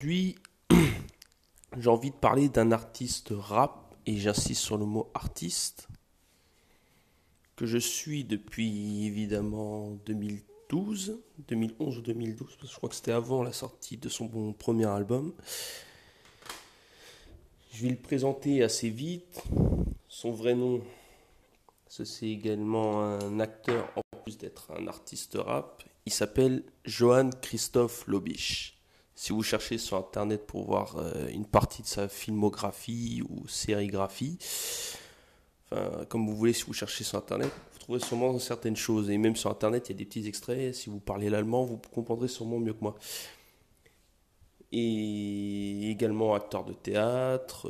Aujourd'hui, j'ai envie de parler d'un artiste rap, et j'insiste sur le mot artiste, que je suis depuis évidemment 2012, 2011 ou 2012, parce que je crois que c'était avant la sortie de son premier album. Je vais le présenter assez vite. Son vrai nom, c'est également un acteur en plus d'être un artiste rap. Il s'appelle Johann Christoph Lobisch. Si vous cherchez sur internet pour voir une partie de sa filmographie ou sérigraphie, enfin, comme vous voulez, si vous cherchez sur internet, vous trouverez sûrement certaines choses. Et même sur internet, il y a des petits extraits. Si vous parlez l'allemand, vous comprendrez sûrement mieux que moi. Et également acteur de théâtre.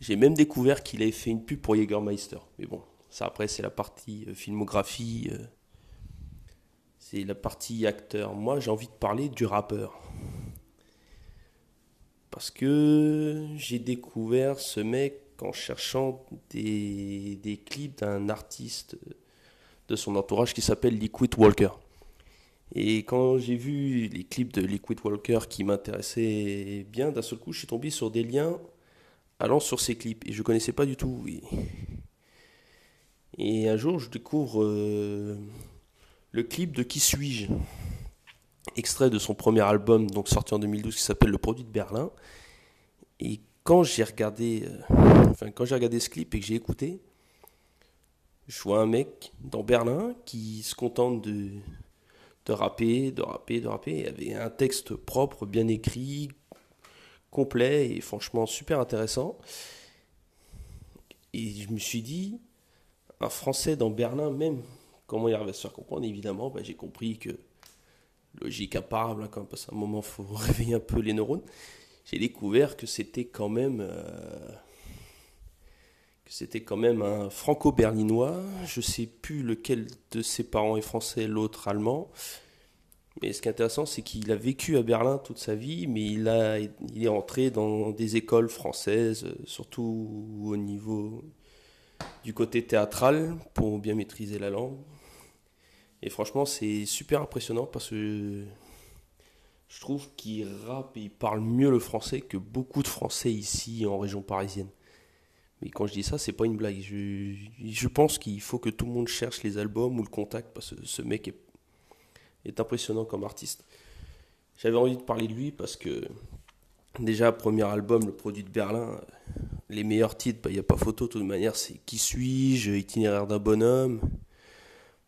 J'ai même découvert qu'il avait fait une pub pour Jägermeister. Mais bon, ça après, c'est la partie filmographie. C'est la partie acteur. Moi, j'ai envie de parler du rappeur. Parce que j'ai découvert ce mec en cherchant des clips d'un artiste de son entourage qui s'appelle Liquid Walker. Et quand j'ai vu les clips de Liquid Walker qui m'intéressaient bien, d'un seul coup, je suis tombé sur des liens allant sur ces clips. Et je ne connaissais pas du tout. Et un jour, je découvre le clip de Qui suis-je, extrait de son premier album, donc sorti en 2012, qui s'appelle Le Produit de Berlin. Et quand j'ai regardé ce clip et que j'ai écouté, je vois un mec dans Berlin qui se contente de rapper, de rapper, de rapper. Il y avait un texte propre, bien écrit, complet et franchement super intéressant. Et je me suis dit, un Français dans Berlin même, comment il arrive à se faire comprendre? Évidemment, j'ai compris que logique imparable, hein, quand même, parce qu'à un moment, il faut réveiller un peu les neurones. J'ai découvert que c'était quand même un franco-berlinois. Je sais plus lequel de ses parents est français, l'autre allemand. Mais ce qui est intéressant, c'est qu'il a vécu à Berlin toute sa vie, mais il est entré dans des écoles françaises, surtout au niveau du côté théâtral, pour bien maîtriser la langue. Et franchement, c'est super impressionnant parce que je trouve qu'il rappe et il parle mieux le français que beaucoup de Français ici en région parisienne. Mais quand je dis ça, c'est pas une blague. Je pense qu'il faut que tout le monde cherche les albums ou le contact parce que ce mec est impressionnant comme artiste. J'avais envie de parler de lui parce que déjà, premier album, Le Produit de Berlin, les meilleurs titres, il n'y a pas photo de toute manière, c'est Qui suis-je, Itinéraire d'un bonhomme.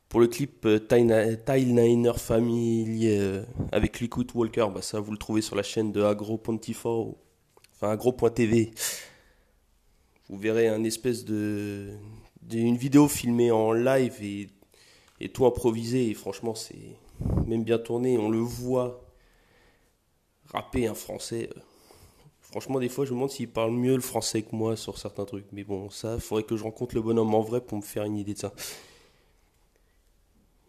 Pour le clip Tile Niner Family avec Liquid Walker, ça vous le trouvez sur la chaîne de Agro.tv, enfin Agro.tv. Vous verrez une vidéo filmée en live et tout improvisé. Et franchement, c'est même bien tourné. On le voit rapper un français. Franchement, des fois, je me demande s'il parle mieux le français que moi sur certains trucs. Mais bon, ça, il faudrait que je rencontre le bonhomme en vrai pour me faire une idée de ça.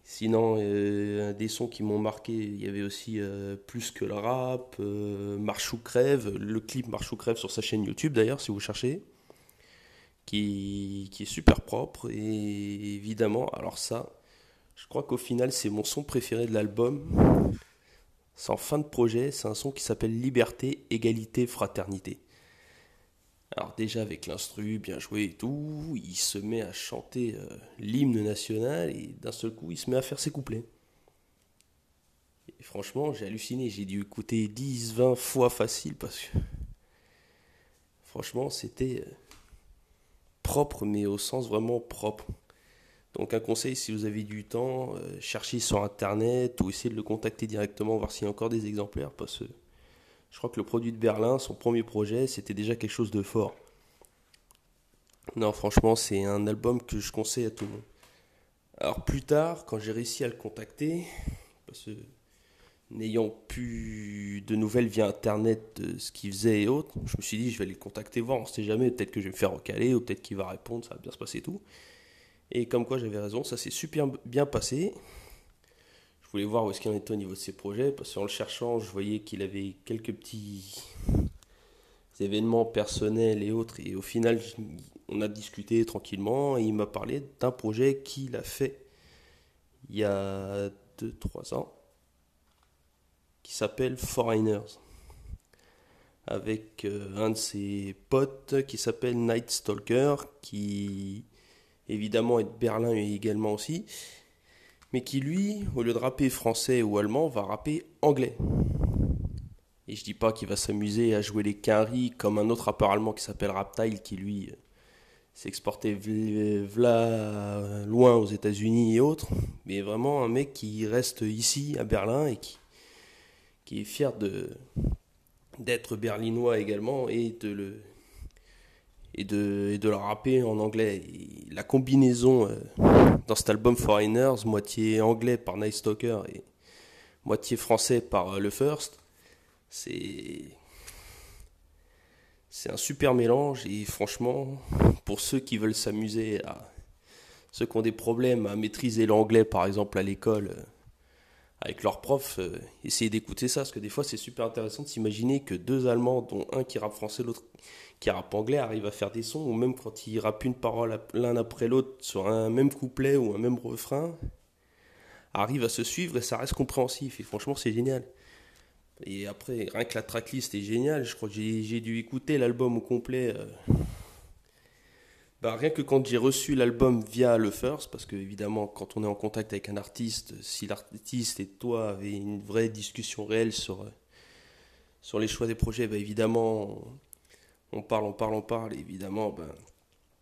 Sinon, des sons qui m'ont marqué, il y avait aussi Plus que le rap, Marche ou crève, le clip Marche ou crève sur sa chaîne YouTube d'ailleurs, si vous cherchez, qui est super propre. Et évidemment, alors ça, je crois qu'au final, c'est mon son préféré de l'album. C'est en fin de projet, c'est un son qui s'appelle Liberté, Égalité, Fraternité. Alors déjà avec l'instru, bien joué et tout, il se met à chanter l'hymne national et d'un seul coup, il se met à faire ses couplets. Et franchement, j'ai halluciné, j'ai dû écouter 10, 20 fois facile parce que franchement, c'était propre, mais au sens vraiment propre. Donc un conseil, si vous avez du temps, cherchez sur internet ou essayez de le contacter directement, voir s'il y a encore des exemplaires, parce que je crois que Le Produit de Berlin, son premier projet, c'était déjà quelque chose de fort. Non, franchement, c'est un album que je conseille à tout le monde. Alors plus tard, quand j'ai réussi à le contacter, parce que n'ayant plus de nouvelles via internet de ce qu'il faisait et autres, je me suis dit je vais aller le contacter, voir, on sait jamais, peut-être que je vais me faire recaler ou peut-être qu'il va répondre, ça va bien se passer et tout. Et comme quoi j'avais raison, ça s'est super bien passé. Je voulais voir où est-ce qu'il en était au niveau de ses projets, parce qu'en le cherchant, je voyais qu'il avait quelques petits événements personnels et autres, et au final, on a discuté tranquillement, et il m'a parlé d'un projet qu'il a fait il y a 2 3 ans, qui s'appelle Foreigners. avec un de ses potes qui s'appelle Night Stalker, qui évidemment est de Berlin également aussi, mais qui lui, au lieu de rapper français ou allemand, va rapper anglais. Et je dis pas qu'il va s'amuser à jouer les quinries comme un autre rappeur allemand qui s'appelle Raptile, qui lui s'est exporté v'là loin aux États-Unis et autres, mais vraiment un mec qui reste ici à Berlin et qui est fier d'être berlinois également et de le rapper en anglais. Et la combinaison dans cet album Foreigners, moitié anglais par Night Stalker et moitié français par Le First, c'est c'est un super mélange et franchement, pour ceux qui veulent s'amuser, ceux qui ont des problèmes à maîtriser l'anglais par exemple à l'école avec leurs profs, essayez d'écouter ça parce que des fois c'est super intéressant de s'imaginer que deux Allemands, dont un qui rappe français, l'autre qui rappe anglais, arrivent à faire des sons ou même quand ils rappent une parole l'un après l'autre sur un même couplet ou un même refrain, arrivent à se suivre et ça reste compréhensif et franchement c'est génial. Et après, rien que la tracklist est géniale. Je crois que j'ai dû écouter l'album au complet. Rien que quand j'ai reçu l'album via le First, parce que évidemment, quand on est en contact avec un artiste, si l'artiste et toi avez une vraie discussion réelle sur les choix des projets, évidemment, on parle, on parle, on parle. Et évidemment,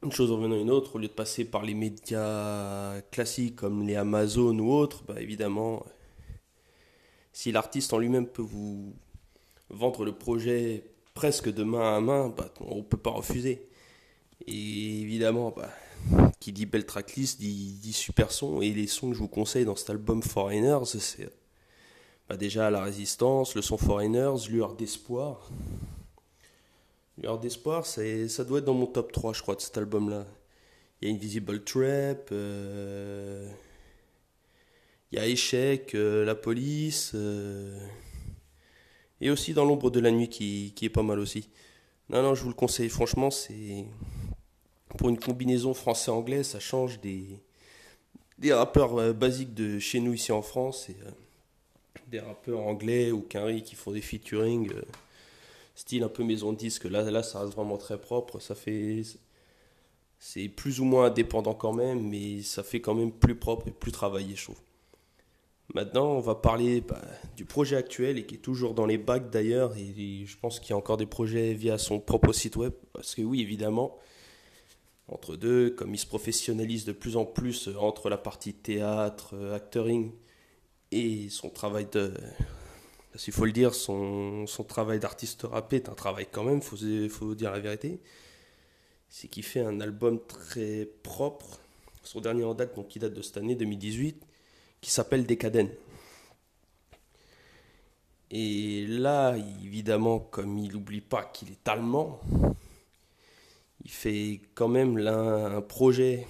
une chose en venant à une autre, au lieu de passer par les médias classiques comme les Amazon ou autres, évidemment, si l'artiste en lui-même peut vous vendre le projet presque de main à main, on ne peut pas refuser. Et évidemment, qui dit belle tracklist dit super son. Et les sons que je vous conseille dans cet album Foreigners, c'est déjà La Résistance, le son Foreigners, Lueur d'Espoir. Lueur d'Espoir, ça doit être dans mon top 3, je crois, de cet album-là. Il y a Invisible Trap, il y a Échec, La Police, et aussi Dans l'ombre de la nuit qui est pas mal aussi. Non, non, je vous le conseille, franchement, c'est pour une combinaison français-anglais, ça change des rappeurs basiques de chez nous ici en France et des rappeurs anglais ou quinri qui font des featuring style un peu maison de disque. Là, ça reste vraiment très propre. C'est plus ou moins indépendant quand même, mais ça fait quand même plus propre et plus travaillé, je trouve. Maintenant, on va parler du projet actuel et qui est toujours dans les bacs d'ailleurs. Et je pense qu'il y a encore des projets via son propre site web. Parce que oui, évidemment, entre deux, comme il se professionnalise de plus en plus entre la partie théâtre, acting et son travail parce qu'il faut le dire, son travail d'artiste rappé est un travail quand même, faut dire la vérité. C'est qu'il fait un album très propre, son dernier en date, donc qui date de cette année 2018, qui s'appelle Décadène. Et là, évidemment, comme il n'oublie pas qu'il est allemand, il fait quand même là un projet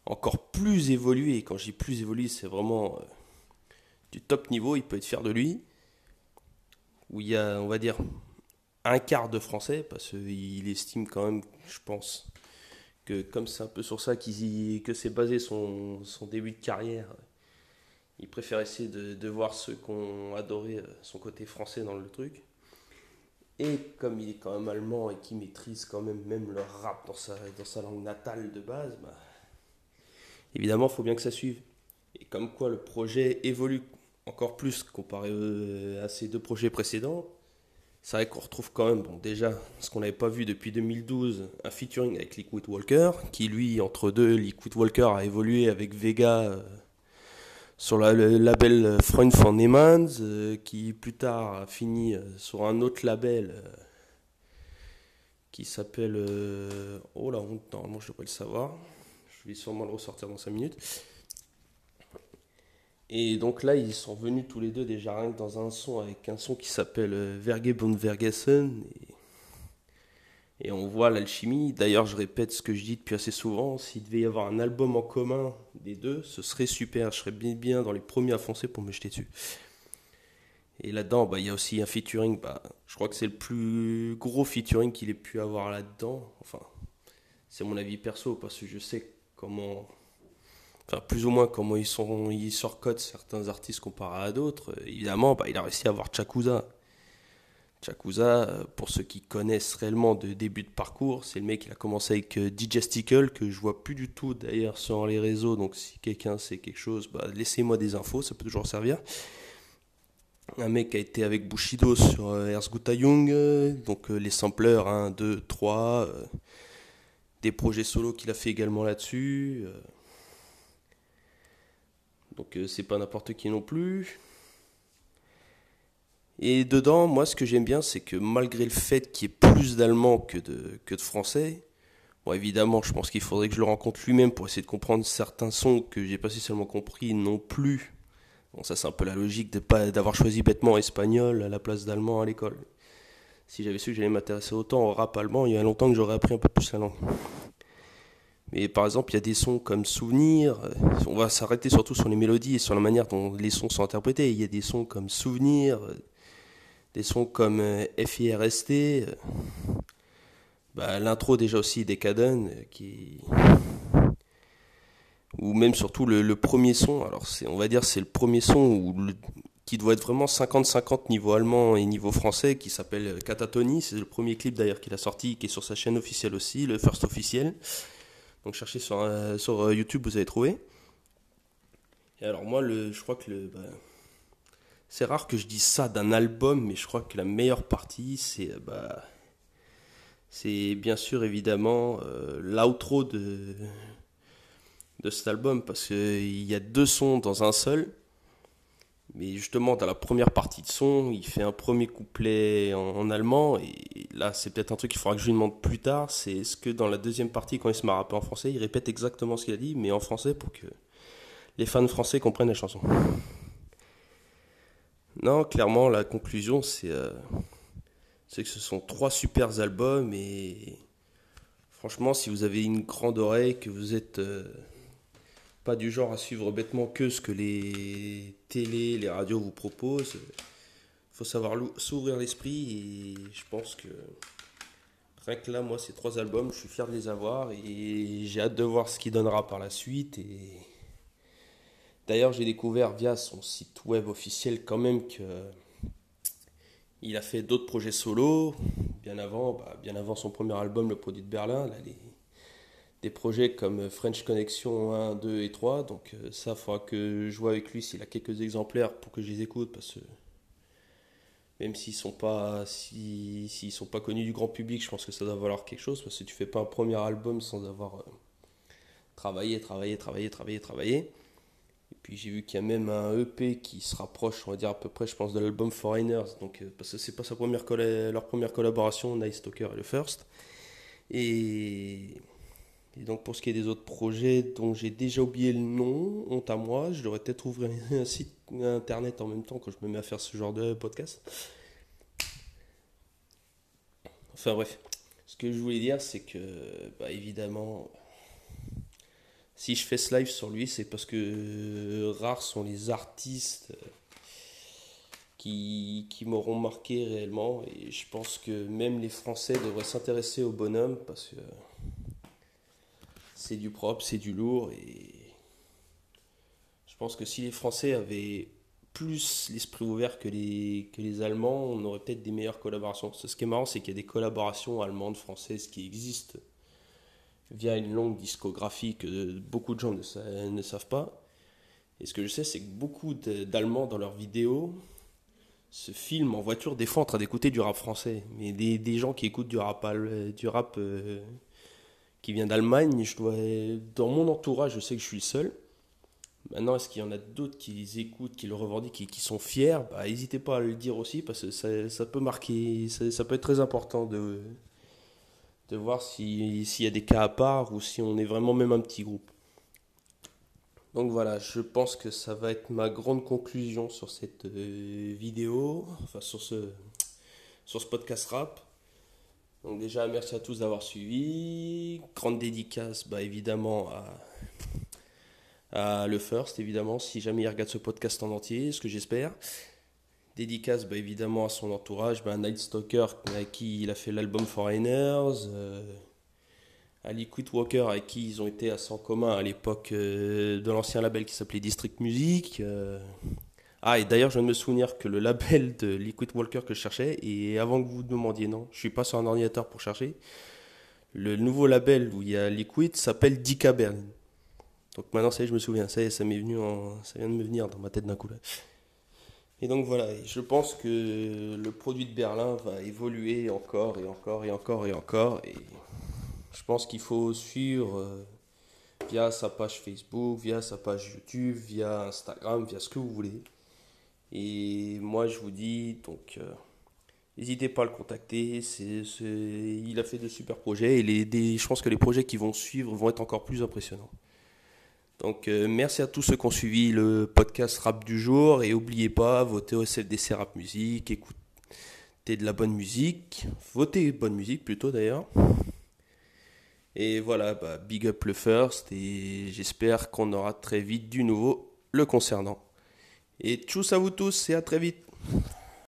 encore plus évolué. Et quand je dis plus évolué, c'est vraiment du top niveau. Il peut être fier de lui. Où il y a, on va dire, un quart de français, parce qu'il estime quand même, je pense, que comme c'est un peu sur ça que c'est basé son début de carrière, il préfère essayer de voir ceux qui ont adoré son côté français dans le truc. Et comme il est quand même allemand et qu'il maîtrise quand même le rap dans sa langue natale de base, évidemment, il faut bien que ça suive. Et comme quoi le projet évolue encore plus comparé à ces deux projets précédents, c'est vrai qu'on retrouve quand même, bon, déjà, ce qu'on n'avait pas vu depuis 2012, un featuring avec Liquid Walker, qui lui, entre deux, Liquid Walker a évolué avec Vega sur le label Freund von Neumann, qui plus tard a fini sur un autre label qui s'appelle... oh la honte, normalement je devrais le savoir. Je vais sûrement le ressortir dans 5 minutes. Et donc là, ils sont venus tous les deux déjà rien que dans un son, avec un son qui s'appelle Vergebund Vergessen. Et on voit l'alchimie. D'ailleurs, je répète ce que je dis depuis assez souvent. S'il devait y avoir un album en commun des deux, ce serait super. Je serais bien dans les premiers à foncer pour me jeter dessus. Et là-dedans, il y a aussi un featuring. Je crois que c'est le plus gros featuring qu'il ait pu avoir là-dedans. Enfin, c'est mon avis perso, parce que je sais comment... Enfin, plus ou moins comment ils surcotent certains artistes comparés à d'autres. Évidemment, il a réussi à avoir Chakuza. Yakuza, pour ceux qui connaissent réellement de début de parcours, c'est le mec qui a commencé avec Digesticle, que je vois plus du tout d'ailleurs sur les réseaux, donc si quelqu'un sait quelque chose, laissez-moi des infos, ça peut toujours servir. Un mec qui a été avec Bushido sur Erzguta Jung, donc les sampleurs 1, 2, 3, des projets solo qu'il a fait également là-dessus, donc c'est pas n'importe qui non plus. Et dedans, moi, ce que j'aime bien, c'est que malgré le fait qu'il y ait plus d'Allemands que de Français, bon, évidemment, je pense qu'il faudrait que je le rencontre lui-même pour essayer de comprendre certains sons que j'ai pas spécialement compris non plus. Bon, ça, c'est un peu la logique de pas d'avoir choisi bêtement espagnol à la place d'allemand à l'école. Si j'avais su que j'allais m'intéresser autant au rap allemand, il y a longtemps que j'aurais appris un peu plus la langue. Mais par exemple, il y a des sons comme Souvenir, on va s'arrêter surtout sur les mélodies et sur la manière dont les sons sont interprétés. Il y a des sons comme Souvenir, des sons comme FIRST, l'intro déjà aussi Decadent, ou même surtout le premier son. Alors on va dire c'est le premier son qui doit être vraiment 50-50 niveau allemand et niveau français, qui s'appelle Catatonie. C'est le premier clip d'ailleurs qu'il a sorti, qui est sur sa chaîne officielle aussi, le first officiel. Donc cherchez sur YouTube, vous allez trouver. Et alors moi, je crois que c'est rare que je dise ça d'un album, mais je crois que la meilleure partie, c'est bien sûr évidemment l'outro de cet album, parce qu'il y a deux sons dans un seul. Mais justement, dans la première partie de son, il fait un premier couplet en allemand, et là, c'est peut-être un truc qu'il faudra que je lui demande plus tard. C'est ce que dans la deuxième partie, quand il se met à rapper en français, il répète exactement ce qu'il a dit, mais en français pour que les fans français comprennent la chanson. Non, clairement, la conclusion, c'est que ce sont trois super albums, et franchement, si vous avez une grande oreille, que vous êtes pas du genre à suivre bêtement que ce que les télés, les radios vous proposent, faut savoir s'ouvrir l'esprit, et je pense que rien que là, moi, ces trois albums, je suis fier de les avoir, et j'ai hâte de voir ce qu'il donnera par la suite. Et d'ailleurs, j'ai découvert via son site web officiel quand même que il a fait d'autres projets solo bien avant son premier album, Le Produit de Berlin. Là, des projets comme French Connection 1, 2 et 3. Donc ça, il faudra que je vois avec lui s'il a quelques exemplaires pour que je les écoute, parce que même s'ils sont pas connus du grand public, je pense que ça doit valoir quelque chose, parce que tu fais pas un premier album sans avoir travaillé. Et puis j'ai vu qu'il y a même un EP qui se rapproche, on va dire à peu près, je pense, de l'album Foreigners, donc parce que c'est pas leur première collaboration, Night Stalker et le First. Et donc pour ce qui est des autres projets dont j'ai déjà oublié le nom, honte à moi, je devrais peut-être ouvrir un site internet en même temps quand je me mets à faire ce genre de podcast. Enfin bref, ce que je voulais dire, c'est que évidemment, si je fais ce live sur lui, c'est parce que rares sont les artistes qui m'auront marqué réellement, et je pense que même les Français devraient s'intéresser au bonhomme, parce que c'est du propre, c'est du lourd, et je pense que si les Français avaient plus l'esprit ouvert que les Allemands, on aurait peut-être des meilleures collaborations. Ce qui est marrant, c'est qu'il y a des collaborations allemandes, françaises qui existent via une longue discographie que beaucoup de gens ne savent pas. Et ce que je sais, c'est que beaucoup d'Allemands dans leurs vidéos se filment en voiture des fois en train d'écouter du rap français. Mais des gens qui écoutent du rap qui vient d'Allemagne, dans mon entourage, je sais que je suis le seul. Maintenant, est-ce qu'il y en a d'autres qui les écoutent, qui le revendiquent et qui sont fiers? N'hésitez pas à le dire aussi, parce que ça peut marquer, ça peut être très important de voir s'il y a des cas à part, ou si on est vraiment même un petit groupe. Donc voilà, je pense que ça va être ma grande conclusion sur cette vidéo, enfin sur ce podcast rap. Donc déjà, merci à tous d'avoir suivi. Grande dédicace, évidemment, à Le First, évidemment, si jamais il regarde ce podcast en entier, ce que j'espère. Dédicace, évidemment, à son entourage, Night Stalker, avec qui il a fait l'album Foreigners, à Liquid Walker, avec qui ils ont été assez en commun à l'époque de l'ancien label qui s'appelait District Music, Ah, et d'ailleurs, je viens de me souvenir que le label de Liquid Walker que je cherchais, et avant que vous demandiez, non, je suis pas sur un ordinateur pour chercher, le nouveau label où il y a Liquid s'appelle Dika Berlin. Donc maintenant, ça y est, je me souviens, ça y est, ça vient de me venir dans ma tête d'un coup là. Et donc voilà, et je pense que le produit de Berlin va évoluer encore et encore et encore et encore, et je pense qu'il faut suivre via sa page Facebook, via sa page YouTube, via Instagram, via ce que vous voulez. Et moi, je vous dis, donc, n'hésitez pas à le contacter. Il a fait de super projets et je pense que les projets qui vont suivre vont être encore plus impressionnants. Donc, merci à tous ceux qui ont suivi le podcast rap du jour. Et n'oubliez pas, votez au CFDC Rap Musique, écoutez de la bonne musique. Votez bonne musique plutôt d'ailleurs. Et voilà, bah, big up le first. Et j'espère qu'on aura très vite du nouveau le concernant. Et tchuss à vous tous et à très vite.